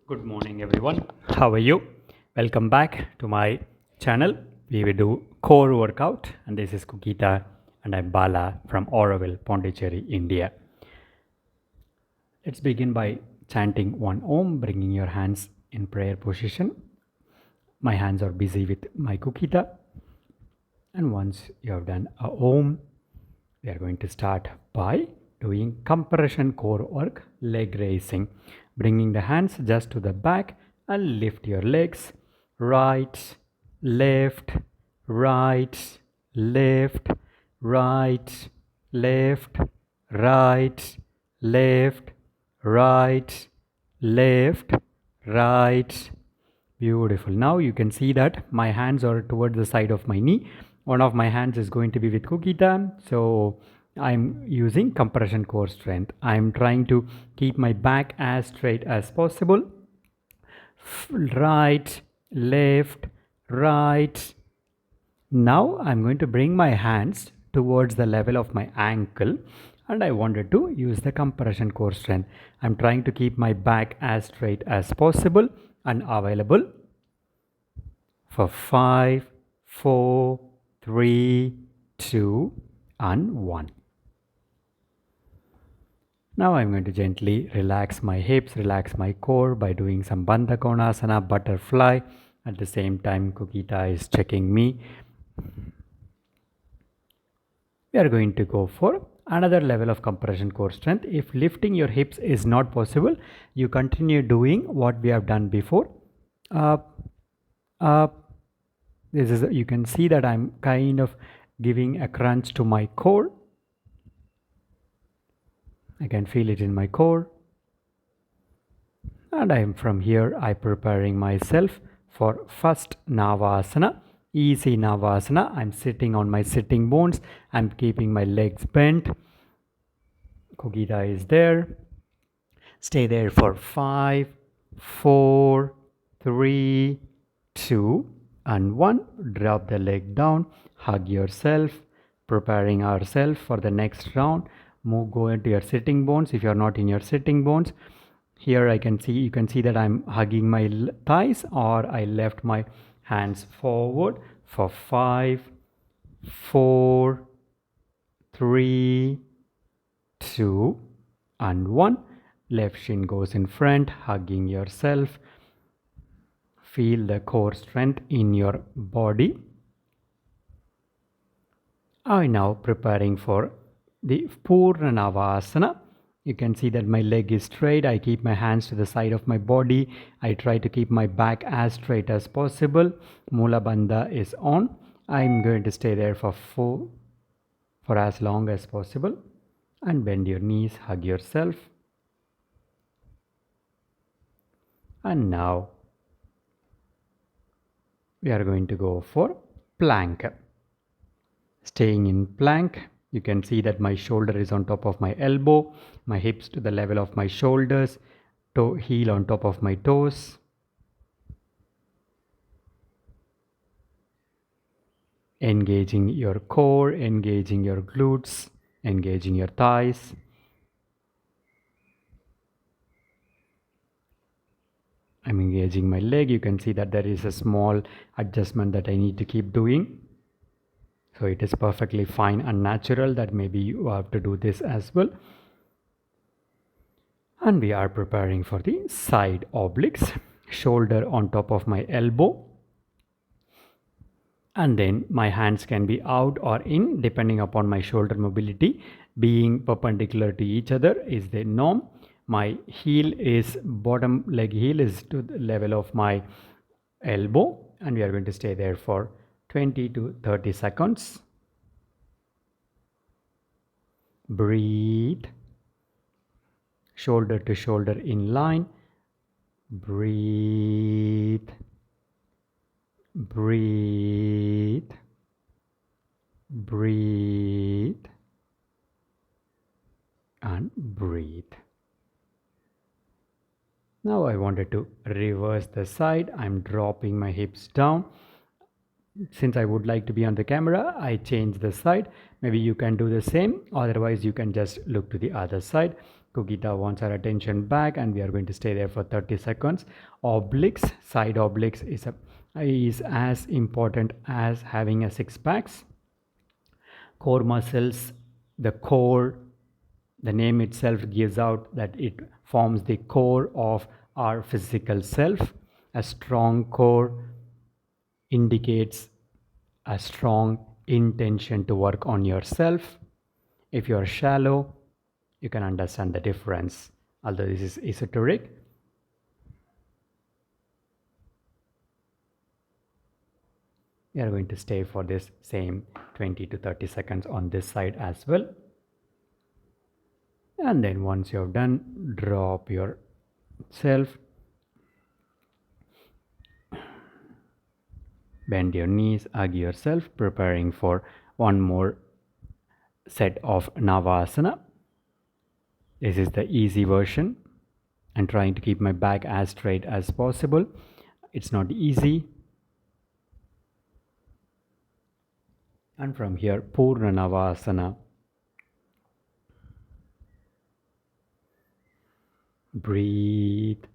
Good morning, everyone. How are you? Welcome back to my channel. We will do core workout, and this is Kukita, and I'm Bala from Auroville, Pondicherry, India. Let's begin by chanting one Om, bringing your hands in prayer position. My hands are busy with my Kukita, and once you have done a Om, we are going to start by doing compression core work, leg raising, bringing the hands just to the back and lift your legs, right, left, right, left, right, left, right, left, right, left, right. Beautiful. Now you can see that my hands are towards the side of my knee. One of my hands is going to be with Kukita. So I'm using compression core strength. I'm trying to keep my back as straight as possible. Right, left, right. Now I'm going to bring my hands towards the level of my ankle, and I wanted to use the compression core strength. I'm trying to keep my back as straight as possible and available for 5, 4, 3, 2 and 1. Now I'm going to gently relax my hips, relax my core by doing some Bandha Konasana, butterfly. At the same time, Kukita is checking me. We are going to go for another level of compression core strength. If lifting your hips is not possible, you continue doing what we have done before. Up, up. This is, you can see that I'm kind of giving a crunch to my core. I can feel it in my core. And I'm from here, I'm preparing myself for first Navasana. Easy Navasana. I'm sitting on my sitting bones. I'm keeping my legs bent. Kukita is there. Stay there for 5, 4, 3, 2 and 1. Drop the leg down. Hug yourself. Preparing ourselves for the next round. Go into your sitting bones if you are not in your sitting bones. Here you can see that I'm hugging my thighs, or I left my hands forward for 5, 4, 3, 2 and 1. Left shin goes in front, hugging yourself. Feel the core strength in your body. I'm now preparing for the Purna Navasana. You can see that my leg is straight. I keep my hands to the side of my body. I try to keep my back as straight as possible. Mula Bandha is on. I'm going to stay there for as long as possible. And bend your knees, hug yourself. And now we are going to go for plank. Staying in plank, you can see that my shoulder is on top of my elbow, my hips to the level of my shoulders, heel on top of my toes. Engaging your core, engaging your glutes, engaging your thighs. I'm engaging my leg. You can see that there is a small adjustment that I need to keep doing. So it is perfectly fine and natural that maybe you have to do this as well. And we are preparing for the side obliques. Shoulder on top of my elbow. And then my hands can be out or in depending upon my shoulder mobility. Being perpendicular to each other is the norm. My heel is, bottom leg heel is to the level of my elbow, and we are going to stay there for 20 to 30 seconds. Breathe. Shoulder to shoulder in line. Breathe. Breathe. Breathe. And breathe. Now I wanted to reverse the side. I'm dropping my hips down. Since I would like to be on the camera, I change the side. Maybe you can do the same. Otherwise, you can just look to the other side. Kugita wants our attention back, and we are going to stay there for 30 seconds. Obliques, side obliques is as important as having a six packs. Core muscles, the core, the name itself gives out that it forms the core of our physical self. A strong core indicates a strong intention to work on yourself. If you are shallow, you can understand the difference. Although this is esoteric, we are going to stay for this same 20 to 30 seconds on this side as well. And then once you have done, drop yourself, bend your knees, hug yourself, preparing for one more set of Navasana. This is the easy version. I'm trying to keep my back as straight as possible. It's not easy. And from here, Purna Navasana. Breathe,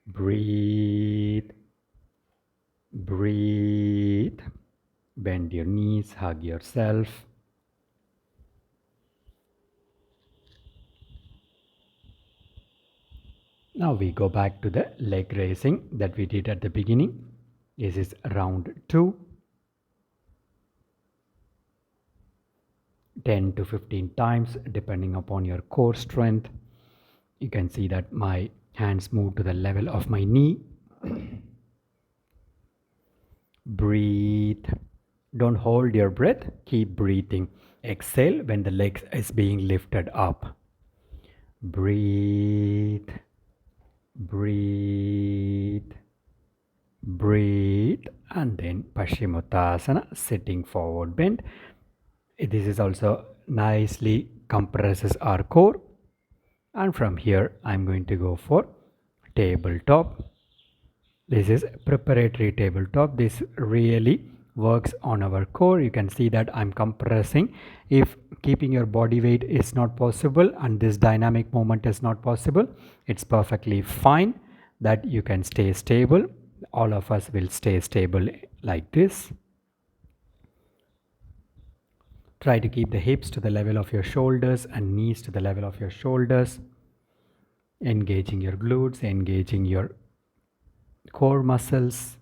breathe, breathe. Bend your knees, hug yourself. Now we go back to the leg raising that we did at the beginning. This is round 2. 10 to 15 times depending upon your core strength. You can see that my hands move to the level of my knee. Breathe. Don't hold your breath. Keep breathing. Exhale when the leg is being lifted up. Breathe. Breathe. Breathe. And then Paschimottanasana, sitting forward bend. This is also nicely compresses our core. And from here, I'm going to go for tabletop. This is preparatory tabletop. This really works on our core. You can see that I'm compressing. If keeping your body weight is not possible and this dynamic movement is not possible, it's perfectly fine that you can stay stable. All of us will stay stable like this. Try to keep the hips to the level of your shoulders and knees to the level of your shoulders. Engaging your glutes, engaging your core muscles.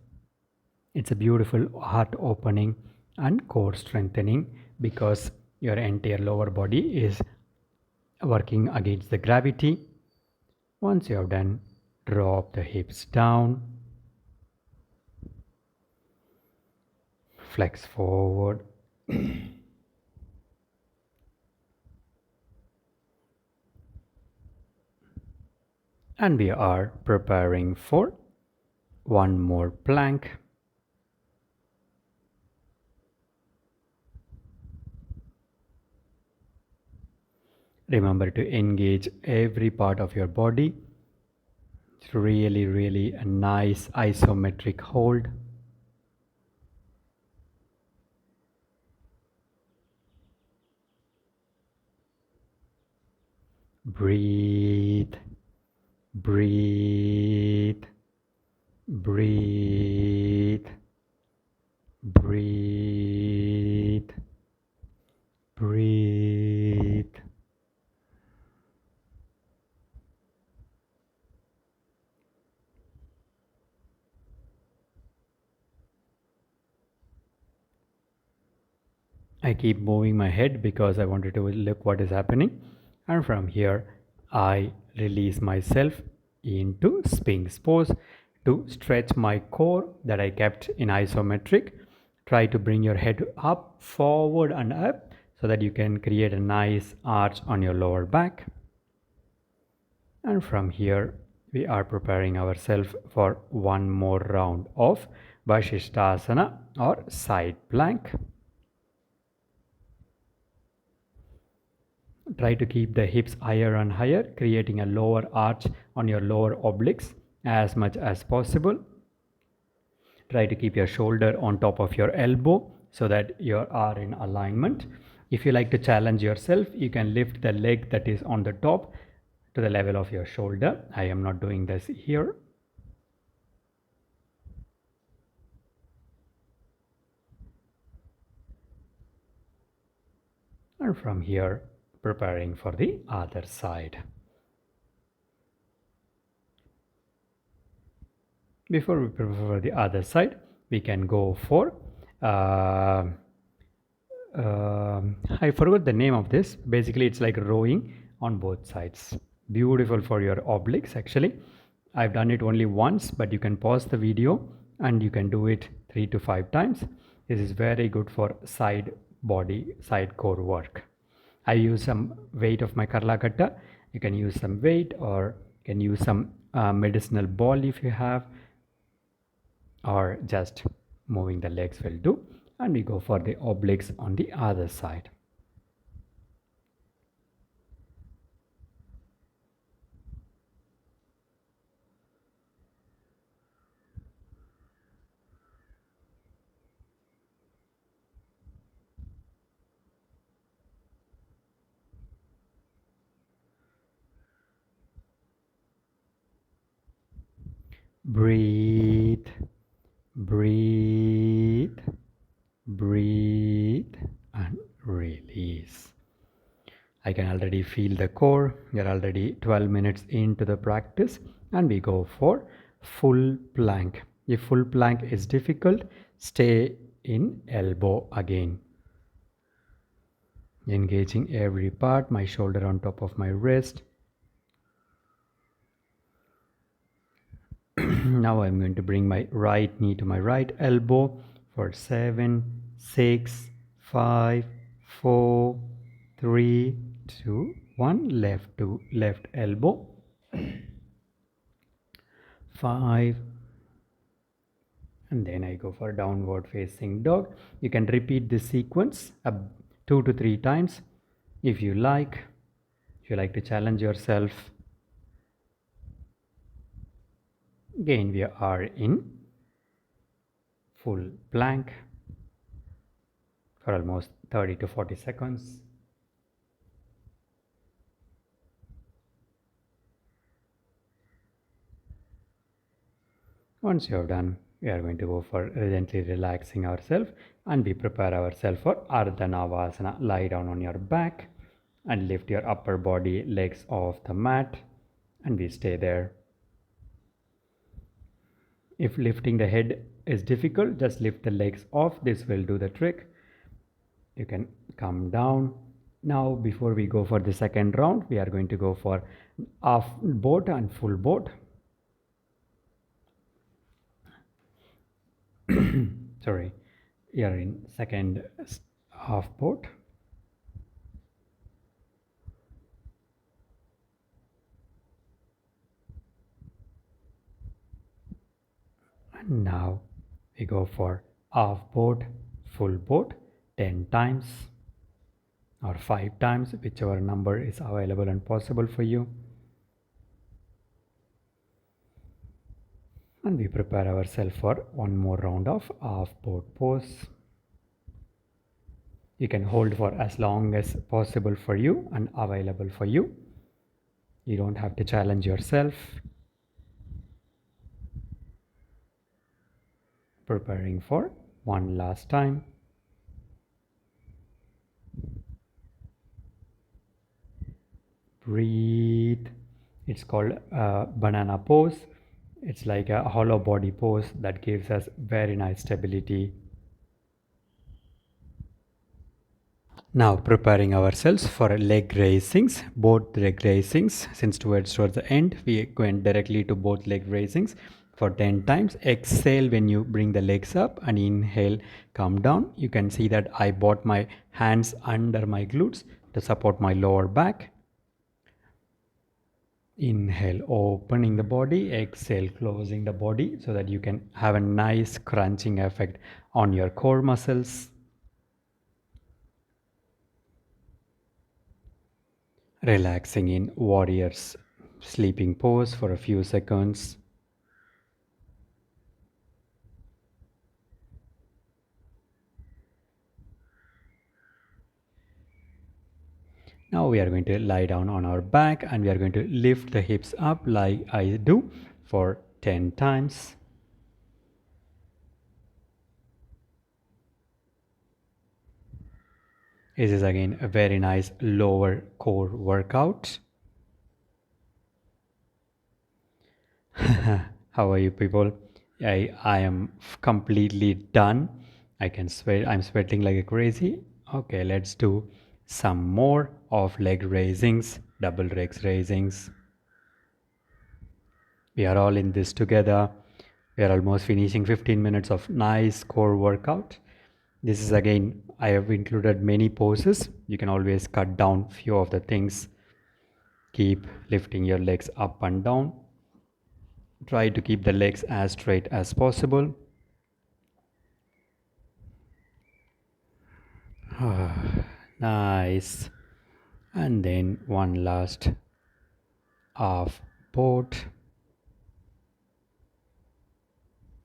It's a beautiful heart opening and core strengthening because your entire lower body is working against the gravity. Once you have done, drop the hips down. Flex forward. And we are preparing for one more plank. Remember to engage every part of your body. It's really a nice isometric hold. Breathe. Breathe, breathe, breathe, breathe. I keep moving my head because I wanted to look what is happening. And from here, I release myself into Sphinx pose to stretch my core that I kept in isometric. Try to bring your head up, forward and up so that you can create a nice arch on your lower back. And from here, we are preparing ourselves for one more round of Vasishthasana or side plank. Try to keep the hips higher and higher, creating a lower arch on your lower obliques as much as possible. Try to keep your shoulder on top of your elbow so that you are in alignment. If you like to challenge yourself, you can lift the leg that is on the top to the level of your shoulder. I am not doing this here. And from here, preparing for the other side. Before we prepare for the other side, we can go for I forgot the name of this. Basically, it's like rowing on both sides. Beautiful for your obliques actually. I've done it only once, but you can pause the video and you can do it 3 to 5 times. This is very good for side body, side core work. I use some weight of my Karlakatta. You can use some weight, or you can use some medicinal ball if you have, or just moving the legs will do. And we go for the obliques on the other side. Breathe, breathe, breathe, and release. I can already feel the core. We are already 12 minutes into the practice, and we go for full plank. If full plank is difficult, stay in elbow again. Engaging every part, my shoulder on top of my wrist. Now I'm going to bring my right knee to my right elbow for 7, 6, 5, 4, 3, 2, 1. Left to left elbow. 5. And then I go for downward facing dog. You can repeat this sequence 2 to 3 times if you like. If you like to challenge yourself. Again, we are in full plank for almost 30 to 40 seconds. Once you have done, we are going to go for gently relaxing ourselves, and we prepare ourselves for Ardha Navasana. Lie down on your back and lift your upper body, legs off the mat, and we stay there. If lifting the head is difficult, just lift the legs off. This will do the trick. You can come down. Now, before we go for the second round, we are going to go for half boat and full boat. Sorry, we are in second half boat. And now we go for half boat, full boat 10 times or 5 times, whichever number is available and possible for you. And we prepare ourselves for one more round of half boat pose. You can hold for as long as possible for you and available for you. You don't have to challenge yourself. Preparing for one last time. Breathe. It's called banana pose. It's like a hollow body pose that gives us very nice stability. Now preparing ourselves for leg raisings, both leg raisings. Since towards the end, we go in directly to both leg raisings for 10 times. Exhale when you bring the legs up, and inhale, come down. You can see that I brought my hands under my glutes to support my lower back. Inhale, opening the body. Exhale, closing the body, so that you can have a nice crunching effect on your core muscles. Relaxing in warrior's sleeping pose for a few seconds. Now we are going to lie down on our back and we are going to lift the hips up like I do for 10 times. This is again a very nice lower core workout. How are you people? I am completely done. I can sweat. I'm sweating like a crazy. Okay, let's do some more of leg raisings, double legs raisings. We are all in this together. We are almost finishing 15 minutes of nice core workout. This is again, I have included many poses. You can always cut down few of the things. Keep lifting your legs up and down. Try to keep the legs as straight as possible. Nice. And then one last half boat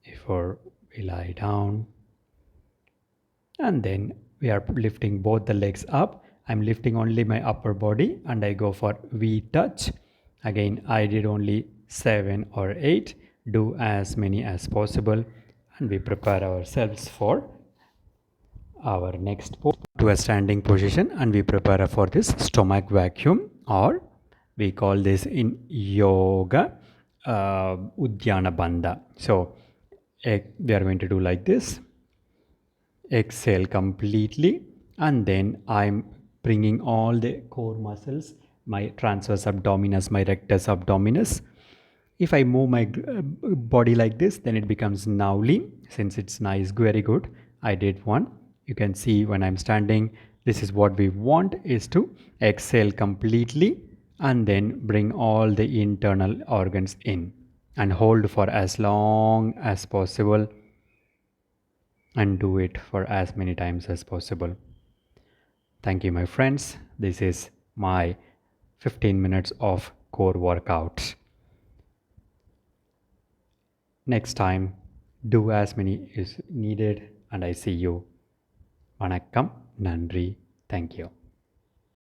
before we lie down. And then we are lifting both the legs up. I'm lifting only my upper body and I go for V touch. Again, I did only 7 or 8. Do as many as possible and we prepare ourselves for our next pose to a standing position, and we prepare for this stomach vacuum, or we call this in yoga Uddiyana Bandha. So we are going to do like this. Exhale completely, and then I'm bringing all the core muscles, my transverse abdominis, my rectus abdominis. If I move my body like this, then it becomes Nauli. Since it's nice, very good. I did one. You can see when I'm standing, this is what we want, is to exhale completely and then bring all the internal organs in and hold for as long as possible and do it for as many times as possible. Thank you, my friends. This is my 15 minutes of core workout. Next time, do as many is needed, and I see you. Vanakkam, Nandri. Thank you.